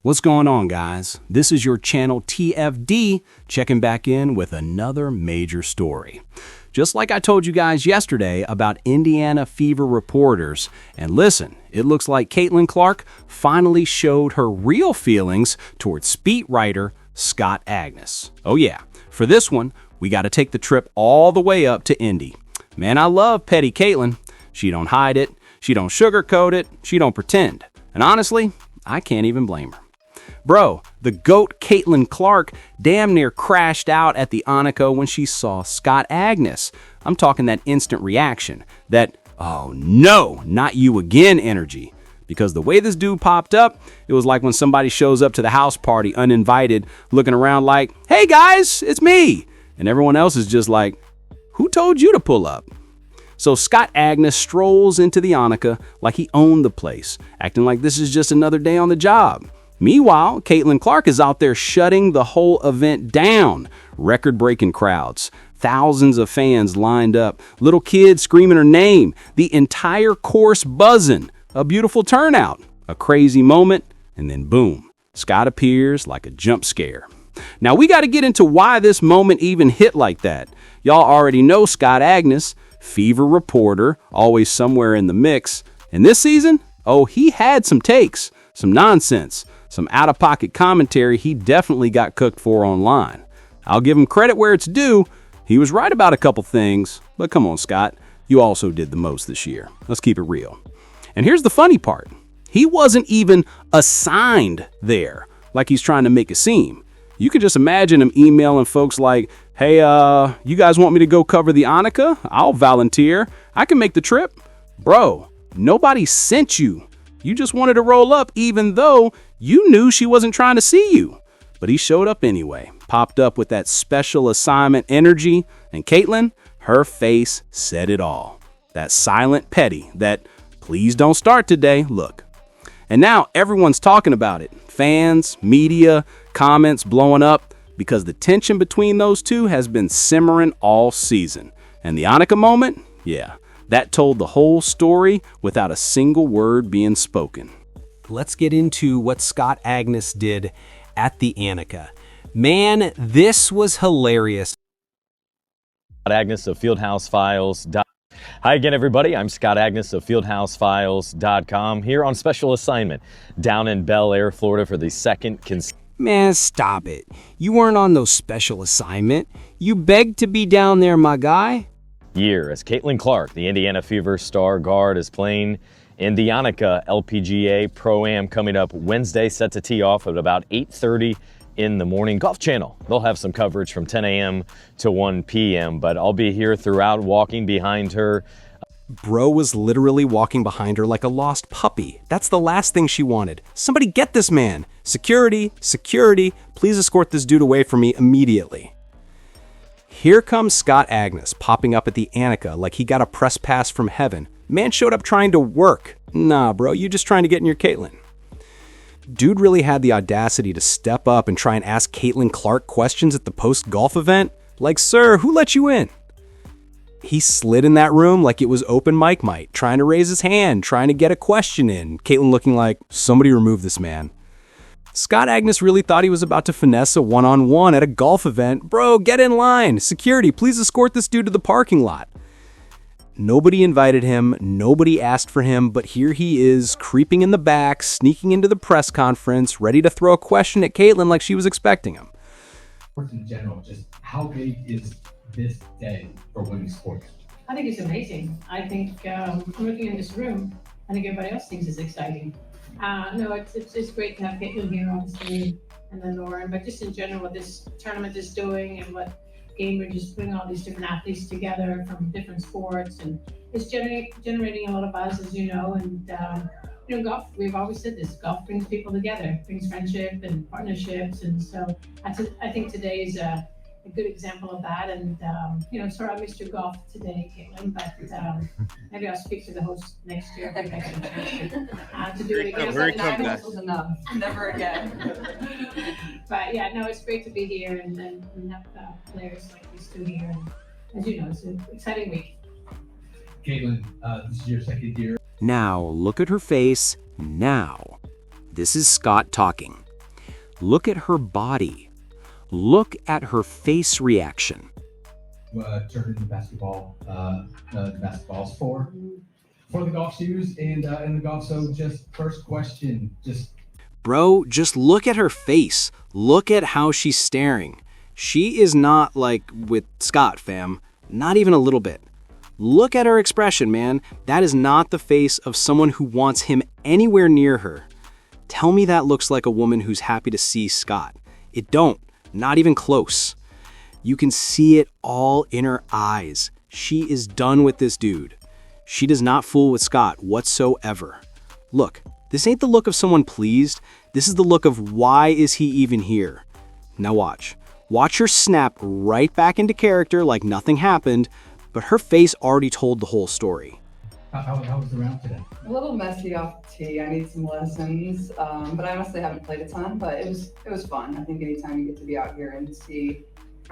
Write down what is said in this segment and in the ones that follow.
What's going on, guys? This is your channel TFD checking back in with another major story. Just like I told you guys yesterday about Indiana Fever reporters, and listen, it looks like Caitlin Clark finally showed her real feelings towards speed writer Scott Agness. Oh yeah, for this one, we got to take the trip all the way up to Indy. Man, I love petty Caitlin. She don't hide it, she don't sugarcoat it, she don't pretend. And honestly, I can't even blame her. Bro, the GOAT Caitlin Clark damn near crashed out at the Annika when she saw Scott Agness. I'm talking that instant reaction, that, oh no, not you again energy. Because the way this dude popped up, it was like when somebody shows up to the house party uninvited, looking around like, hey guys, it's me. And everyone else is just like, who told you to pull up? So Scott Agness strolls into the Annika like he owned the place, acting like this is just another day on the job. Meanwhile, Caitlin Clark is out there shutting the whole event down. Record-breaking crowds, thousands of fans lined up, little kids screaming her name, the entire course buzzing. A beautiful turnout, a crazy moment, and then boom, Scott appears like a jump scare. Now we got to get into why this moment even hit like that. Y'all already know Scott Agness, Fever reporter, always somewhere in the mix. And this season, oh, he had some takes, some nonsense, some out-of-pocket commentary he definitely got cooked for online. I'll give him credit where it's due. He was right about a couple things, but come on, Scott, you also did the most this year. Let's keep it real. And here's the funny part. He wasn't even assigned there, like he's trying to make it seem. You can just imagine him emailing folks like, hey, you guys want me to go cover the Annika? I'll volunteer. I can make the trip. Bro, nobody sent you. You just wanted to roll up even though you knew she wasn't trying to see you. But he showed up anyway, popped up with that special assignment energy, and Caitlin, her face said it all. That silent petty, that please don't start today look. And now everyone's talking about it. Fans, media, comments blowing up because the tension between those two has been simmering all season. And the Annika moment? Yeah. That told the whole story without a single word being spoken. Let's get into what Scott Agness did at the Annika. Man, this was hilarious. Scott Agness of Fieldhouse Files. Hi again, everybody. I'm Scott Agness of FieldhouseFiles.com here on special assignment down in Bel Air, Florida for the second Man, stop it. You weren't on no special assignment. You begged to be down there, my guy. year as Caitlin Clark, the Indiana Fever star guard, is playing in the Annika LPGA Pro-Am coming up Wednesday, set to tee off at about 8:30 in the morning. Golf Channel, they'll have some coverage from 10 a.m. to 1 p.m., but I'll be here throughout walking behind her. Bro was literally walking behind her like a lost puppy. That's the last thing she wanted. Somebody get this man. Security, security, please escort this dude away from me immediately. Here comes Scott Agness popping up at the Annika like he got a press pass from heaven. Man showed up trying to work. Nah, bro, you just trying to get in your Caitlin. Dude really had the audacity to step up and try and ask Caitlin Clark questions at the post-golf event. Like, sir, who let you in? He slid in that room like it was open mic night, trying to raise his hand, trying to get a question in. Caitlin looking like, somebody remove this man. Scott Agness really thought he was about to finesse a one-on-one at a golf event. Bro, get in line. Security, please escort this dude to the parking lot. Nobody invited him, nobody asked for him, but here he is, creeping in the back, sneaking into the press conference, ready to throw a question at Caitlin like she was expecting him. In general, just how big is this day for women's sports? I think it's amazing. I think looking in this room, I think everybody else thinks it's exciting. No, it's just great to have Caitlin here, obviously, and then Lauren, but just in general, what this tournament is doing and what Gainbridge is putting all these different athletes together from different sports, and it's generating a lot of buzz, as you know, and golf, we've always said this, golf brings people together, brings friendship and partnerships, and so I think today is a good example of that, and sorry I missed your golf today, Caitlin, but maybe I'll speak to the host next year if I get a chance to do it again. That was enough. Never again. But yeah, no, it's great to be here and have players like these two here, and as you know, it's an exciting week. Caitlin, this is your second year. Now, look at her face now. This is Scott talking. Look at her body. Look at her face reaction. Turned into basketball, basketballs for the golf shoes and the golf. So just first question, Bro, just look at her face. Look at how she's staring. She is not like with Scott, fam. Not even a little bit. Look at her expression, man. That is not the face of someone who wants him anywhere near her. Tell me that looks like a woman who's happy to see Scott. It don't. Not even close. You can see it all in her eyes. She is done with this dude. She does not fool with Scott whatsoever. Look, this ain't the look of someone pleased. This is the look of why is he even here? Now watch. Watch her snap right back into character like nothing happened, but her face already told the whole story. how was the round today? A little messy off the tee. I need some lessons, but I honestly haven't played a ton. But it was fun. I think anytime you get to be out here and see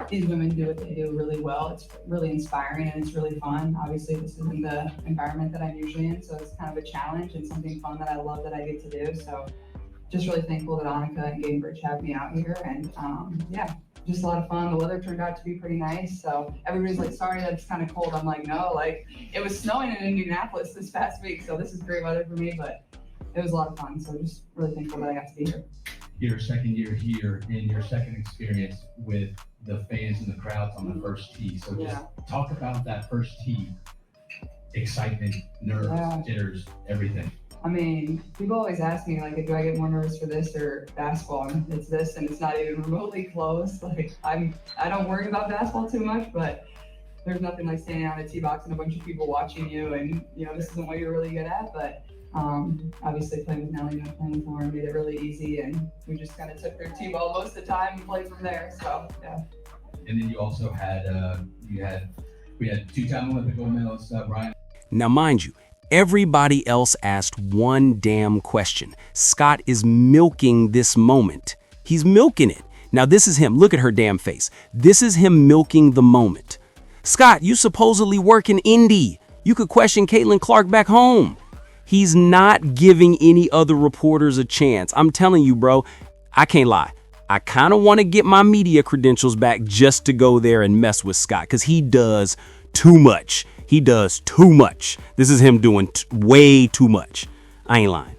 these women do what they do really well, it's really inspiring and it's really fun. Obviously, this isn't the environment that I'm usually in, so it's kind of a challenge and something fun that I love that I get to do. So just really thankful that Annika and Gainbridge have me out here, and yeah, just a lot of fun. The weather turned out to be pretty nice, so everybody's like, sorry that it's kind of cold. I'm like, no, like it was snowing in Indianapolis this past week, so this is great weather for me, but it was a lot of fun. So just really thankful that I got to be here. Your second year here and your second experience with the fans and the crowds on the first tee. So just talk about that first tee. Excitement, nerves, jitters, everything. I mean, people always ask me, like, do I get more nervous for this or basketball? And it's this, and it's not even remotely close. Like, I don't worry about basketball too much, but there's nothing like standing on a tee box and a bunch of people watching you, and this isn't what you're really good at. But obviously, playing with Nelly and playing with Lauren made it really easy, and we just kind of took their tee ball most of the time and played from there. So yeah. And then you also had we had two-time Olympic gold medalist Brian. Now, mind you, everybody else asked one damn question. Scott is milking this moment. He's milking it. Now, this is him. Look at her damn face. This is him milking the moment. Scott, you supposedly work in Indy. You could question Caitlin Clark back home. He's not giving any other reporters a chance. I'm telling you, bro, I can't lie. I kind of want to get my media credentials back just to go there and mess with Scott, because he does too much. He does too much. This is him doing way too much. I ain't lying.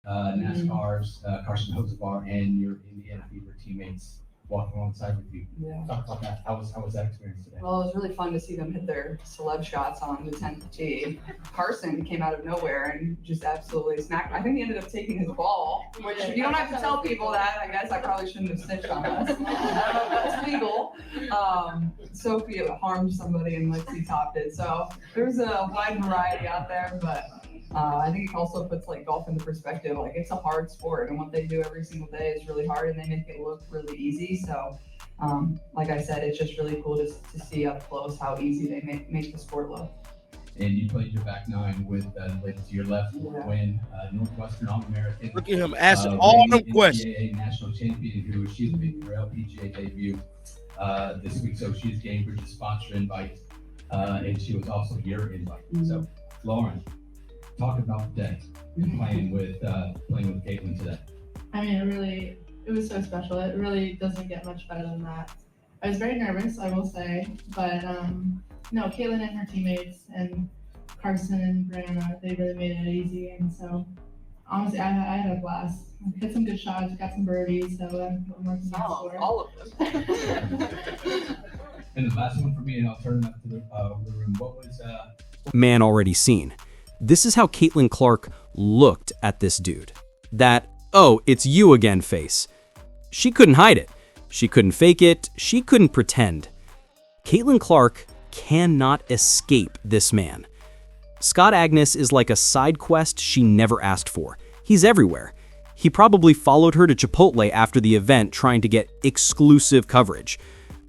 NASCAR's Carson Hocevar and your Indiana Fever teammates walking alongside with you. Yeah. Talk about that. How was that experience today? Well, it was really fun to see them hit their celeb shots on the 10th tee. Carson came out of nowhere and just absolutely smacked. I think he ended up taking his ball, which you don't have to tell people that. I guess I probably shouldn't have snitched on us. I don't know if that's legal. Sophie harmed somebody and Lexi topped it. So there's a wide variety out there, but I think it also puts like golf into perspective. Like, it's a hard sport, and what they do every single day is really hard, and they make it look really easy. So like I said, it's just really cool to see up close how easy they make the sport look. And you played your back nine with the lady to your left win Northwestern All-American. Look at him asking all them questions. NCAA national champion, who she's making her LPGA debut this week. So she's Gainbridge's sponsor invite, and she was also your invite. So Lauren, talk about the day playing with Caitlin today. I mean, it was so special. It really doesn't get much better than that. I was very nervous, I will say, but no, Caitlin and her teammates and Carson and Brianna, they really made it easy. And so, honestly, I had a blast. Hit some good shots, got some birdies, so I'm working on the All of them. And the last one for me, and I'll turn it up to the room. What was Man already seen. This is how Caitlin Clark looked at this dude. That, oh, it's you again face. She couldn't hide it. She couldn't fake it. She couldn't pretend. Caitlin Clark cannot escape this man. Scott Agness is like a side quest she never asked for. He's everywhere. He probably followed her to Chipotle after the event trying to get exclusive coverage.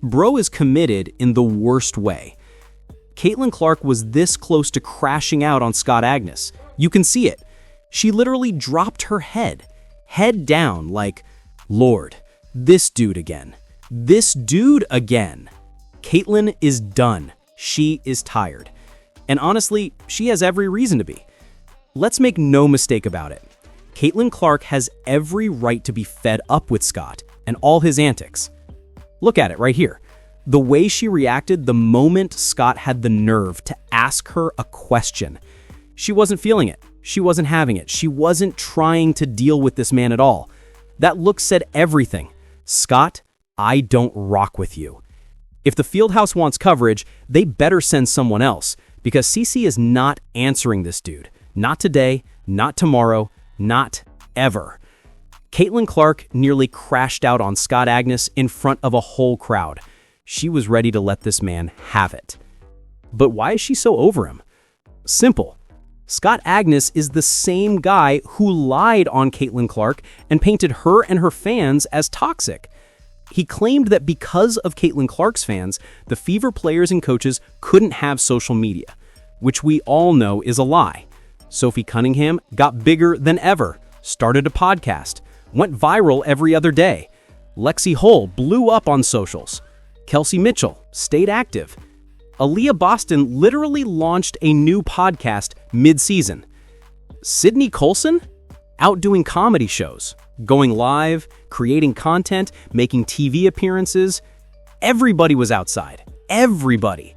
Bro is committed in the worst way. Caitlin Clark was this close to crashing out on Scott Agness. You can see it. She literally dropped her head down like, Lord, this dude again. This dude again. Caitlin is done. She is tired. And honestly, she has every reason to be. Let's make no mistake about it. Caitlin Clark has every right to be fed up with Scott and all his antics. Look at it right here. The way she reacted the moment Scott had the nerve to ask her a question. She wasn't feeling it. She wasn't having it. She wasn't trying to deal with this man at all. That look said everything. Scott, I don't rock with you. If the Fieldhouse wants coverage, they better send someone else, because CC is not answering this dude. Not today, not tomorrow, not ever. Caitlin Clark nearly crashed out on Scott Agness in front of a whole crowd. She was ready to let this man have it. But why is she so over him? Simple. Scott Agness is the same guy who lied on Caitlin Clark and painted her and her fans as toxic. He claimed that because of Caitlin Clark's fans, the Fever players and coaches couldn't have social media, which we all know is a lie. Sophie Cunningham got bigger than ever, started a podcast, went viral every other day. Lexi Hull blew up on socials. Kelsey Mitchell stayed active. Aaliyah Boston literally launched a new podcast mid-season. Sydney Colson? Out doing comedy shows, going live, creating content, making TV appearances. Everybody was outside. Everybody.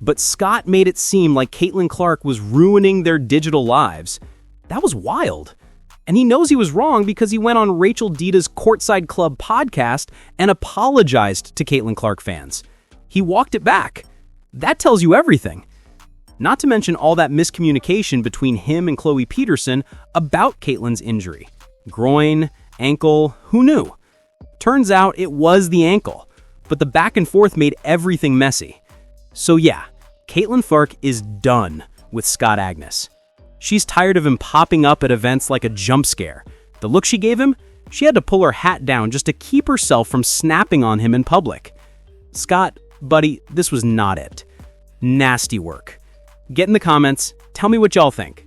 But Scott made it seem like Caitlin Clark was ruining their digital lives. That was wild. And he knows he was wrong because he went on Rachel Dita's Courtside Club podcast and apologized to Caitlin Clark fans. He walked it back. That tells you everything. Not to mention all that miscommunication between him and Chloe Peterson about Caitlin's injury. Groin, ankle, who knew? Turns out it was the ankle, but the back and forth made everything messy. So yeah, Caitlin Clark is done with Scott Agness. She's tired of him popping up at events like a jump scare. The look she gave him, she had to pull her hat down just to keep herself from snapping on him in public. Scott, buddy, this was not it. Nasty work. Get in the comments, tell me what y'all think.